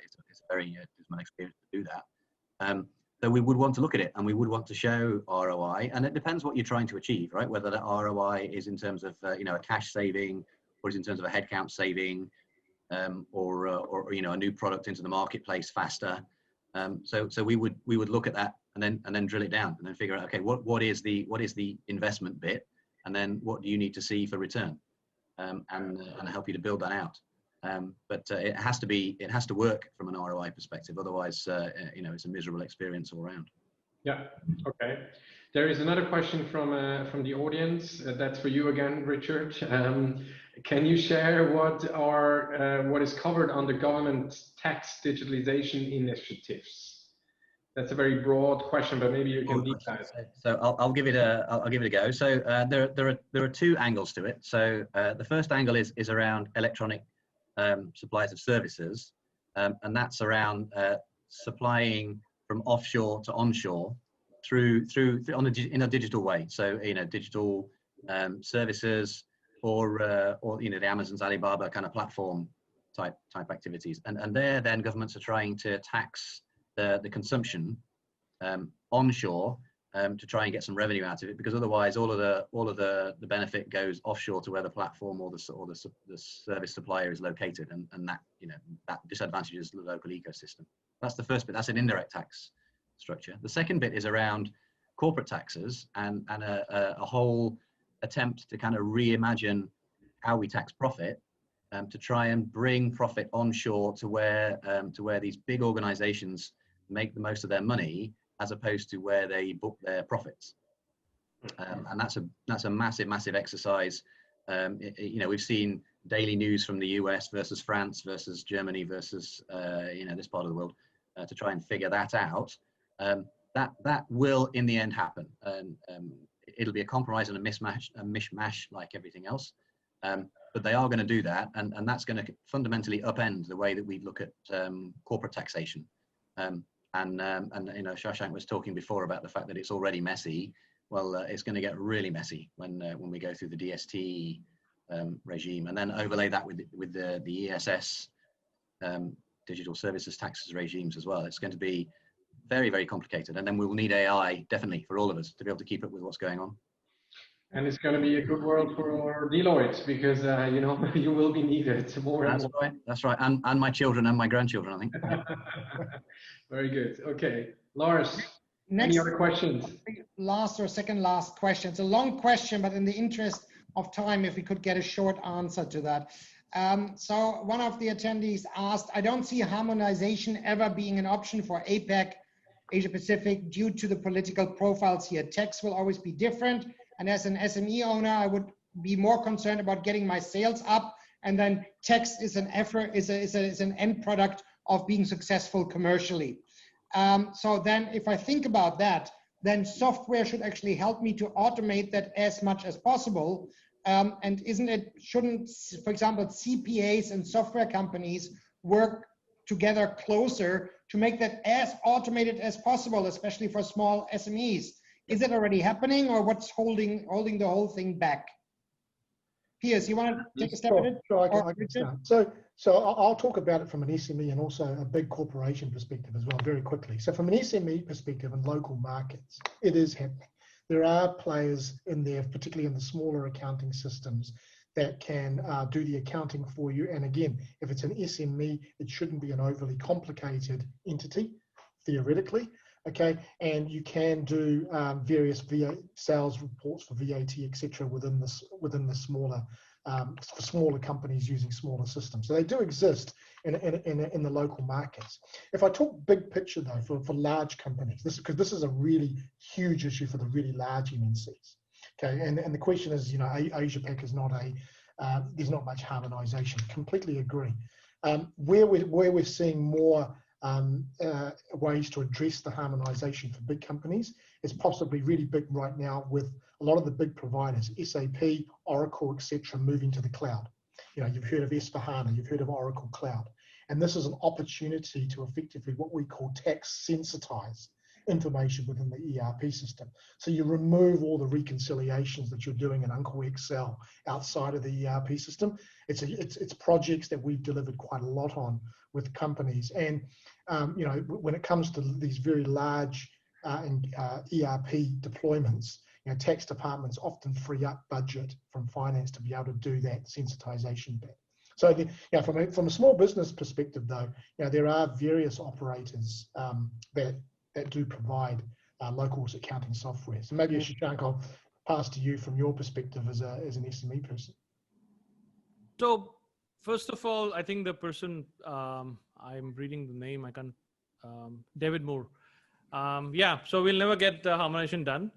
very dismal experience to do that. So we would want to look at it, and we would want to show ROI, and it depends what you're trying to achieve, right? Whether that ROI is in terms of a cash saving, or is in terms of a headcount saving, or a new product into the marketplace faster. So we would look at that and then drill it down and then figure out, okay, what is the investment bit, and then what do you need to see for return, and help you to build that out. But it has to work from an ROI perspective. Otherwise, it's a miserable experience all around. Yeah. Okay. There is another question from the audience. That's for you again, Richard. Can you share what is covered under government tax digitalization initiatives? That's a very broad question, but maybe you can deep dive. So I'll give it a go. So there are two angles to it. So the first angle is around electronic suppliers of services, and that's around supplying from offshore to onshore in a digital way. So digital services, or the Amazon's, Alibaba kind of platform type activities, and there then governments are trying to tax the consumption onshore to try and get some revenue out of it, because otherwise all of the benefit goes offshore to where the platform or the service supplier is located, and that disadvantages the local ecosystem. That's the first bit. That's an indirect tax structure. The second bit is around corporate taxes and a whole attempt to kind of reimagine how we tax profit, to try and bring profit onshore to where these big organizations make the most of their money, as opposed to where they book their profits. And that's a massive exercise. We've seen daily news from the US versus France versus Germany versus this part of the world, to try and figure that out. That will in the end happen. it'll be a compromise and a mishmash like everything else. But they are going to do that, and that's going to fundamentally upend the way that we look at corporate taxation. And you know, Shashank was talking before about the fact that it's already messy. Well, it's going to get really messy when we go through the DST regime, and then overlay that with the ESS digital services taxes regimes as well. It's going to be very, very complicated, and then we will need AI definitely for all of us to be able to keep up with what's going on. And it's going to be a good world for Deloitte, because you know, you will be needed more and more. Right. That's right. And my children and my grandchildren, I think. Very good. Okay, Lars. Next, any other questions? Last or second last question. It's a long question, but in the interest of time, if we could get a short answer to that. So one of the attendees asked, I don't see harmonization ever being an option for APAC, Asia Pacific, due to the political profiles here. Tax will always be different. And as an SME owner, I would be more concerned about getting my sales up. And then tax is an effort, is an end product of being successful commercially. So then if I think about that, then software should actually help me to automate that as much as possible. And shouldn't, for example, CPAs and software companies work together closer to make that as automated as possible, especially for small SMEs? Is it already happening, or what's holding the whole thing back? Piyus, you want to take a step at it? Sure, I can start. So I'll talk about it from an SME and also a big corporation perspective as well, very quickly. So from an SME perspective in local markets, it is happening. There are players in there, particularly in the smaller accounting systems, that can do the accounting for you. And again, if it's an SME, it shouldn't be an overly complicated entity, theoretically. Okay, and you can do various sales reports for VAT, etc., within the smaller for smaller companies using smaller systems. So they do exist in the local markets. If I talk big picture though, for large companies, because this is a really huge issue for the really large MNCs. Okay, and the question is, you know, Asia Pac is not there's not much harmonization. Completely agree. Where we're seeing more ways to address the harmonization for big companies is possibly really big right now with a lot of the big providers, SAP, Oracle, etc., moving to the cloud. You know, you've heard of S/4HANA, you've heard of Oracle Cloud, and this is an opportunity to effectively what we call tax sensitize information within the ERP system. So you remove all the reconciliations that you're doing in Uncle Excel outside of the ERP system. It's projects that we've delivered quite a lot on with companies. And you know, when it comes to these very large ERP deployments, you know, tax departments often free up budget from finance to be able to do that sensitization bit. So, you know, from a small business perspective, though, you know, there are various operators that do provide local accounting software. So maybe, Shashank, I'll pass to you from your perspective as an SME person. So first of all, I think the person, I'm reading the name, I can't, David Moore. Yeah, so we'll never get the harmonization done.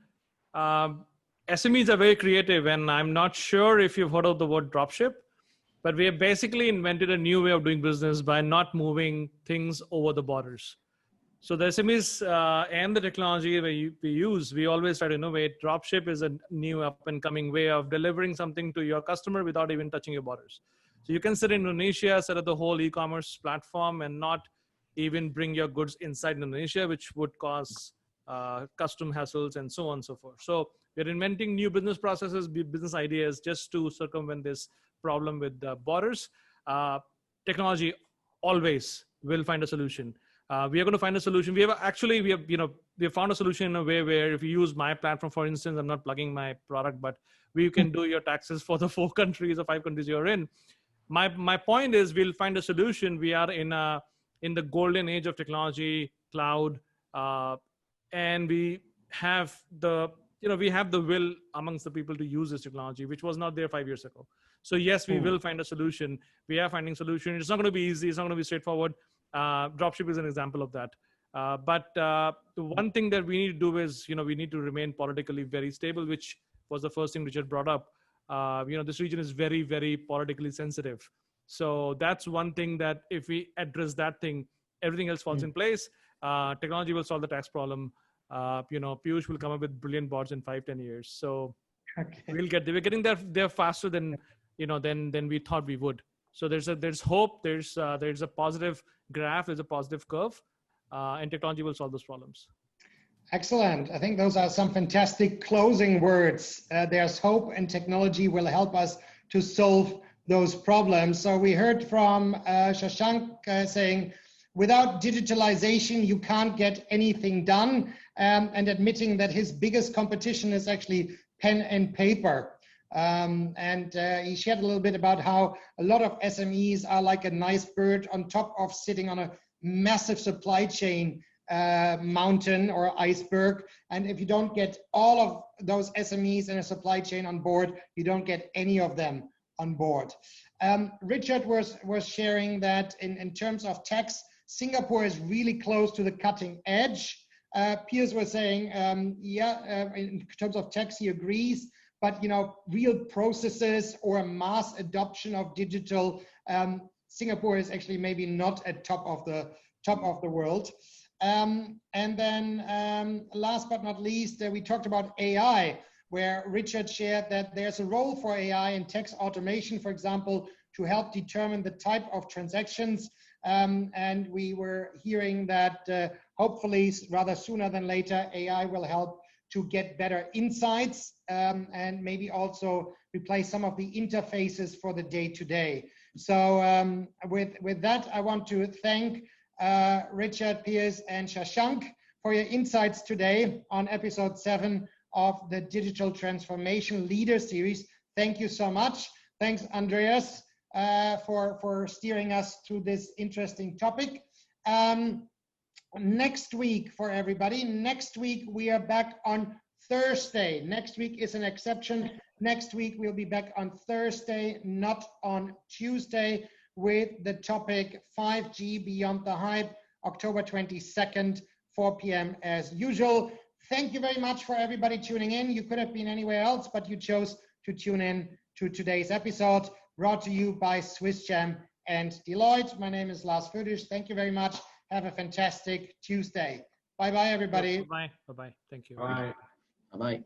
SMEs are very creative, and I'm not sure if you've heard of the word dropship, but we have basically invented a new way of doing business by not moving things over the borders. So the SMEs and the technology we use, we always try to innovate. Dropship is a new up and coming way of delivering something to your customer without even touching your borders. So you can sit in Indonesia, set up the whole e-commerce platform and not even bring your goods inside Indonesia, which would cause custom hassles and so on and so forth. So we're inventing new business processes, business ideas just to circumvent this problem with the borders. Technology always will find a solution. We are going to find a solution. We have found a solution in a way where if you use my platform, for instance, I'm not plugging my product, but we can do your taxes for the 4 countries or 5 countries you're in. My point is we'll find a solution. We are in the golden age of technology, cloud, and we have the will amongst the people to use this technology, which was not there 5 years ago. So yes, we will find a solution. We are finding solution. It's not going to be easy. It's not going to be straightforward. Dropship is an example of that. But the one thing that we need to do is, we need to remain politically very stable, which was the first thing Richard brought up. This region is very, very politically sensitive. So that's one thing that if we address that thing, everything else falls in place. Technology will solve the tax problem. Piyush will come up with brilliant bots in 5-10 years. So Okay. we're getting there faster than than we thought we would. So there's hope. There's a positive graph. There's a positive curve, and technology will solve those problems. Excellent. I think those are some fantastic closing words. There's hope, and technology will help us to solve those problems. So we heard from Shashank saying, without digitalization, you can't get anything done, and admitting that his biggest competition is actually pen and paper. He shared a little bit about how a lot of SMEs are like a nice bird on top of sitting on a massive supply chain mountain or iceberg. And if you don't get all of those SMEs in a supply chain on board, you don't get any of them on board. Richard was sharing that in terms of tax, Singapore is really close to the cutting edge. Piyus was saying, in terms of tax, he agrees, but real processes or a mass adoption of digital, Singapore is actually maybe not at top of the world. And then last but not least, we talked about AI, where Richard shared that there's a role for AI in tax automation, for example, to help determine the type of transactions. And we were hearing that hopefully rather sooner than later, AI will help to get better insights and maybe also replace some of the interfaces for the day-to-day. So with that, I want to thank Richard, Piyus, and Shashank for your insights today on episode 7 of the Digital Transformation Leader Series. Thank you so much. Thanks, Andreas, for steering us through this interesting topic. Next week, for everybody, next week we are back on Thursday. Next week is an exception. Next week we'll be back on Thursday, not on Tuesday, with the topic 5G Beyond the Hype, October 22nd, 4 p.m. as usual. Thank you very much for everybody tuning in. You could have been anywhere else, but you chose to tune in to today's episode, brought to you by Swiss Jam and Deloitte. My name is Lars Voedisch. Thank you very much. Have a fantastic Tuesday. Bye-bye, everybody. Bye-bye. Bye-bye. Thank you. Bye. Bye-bye.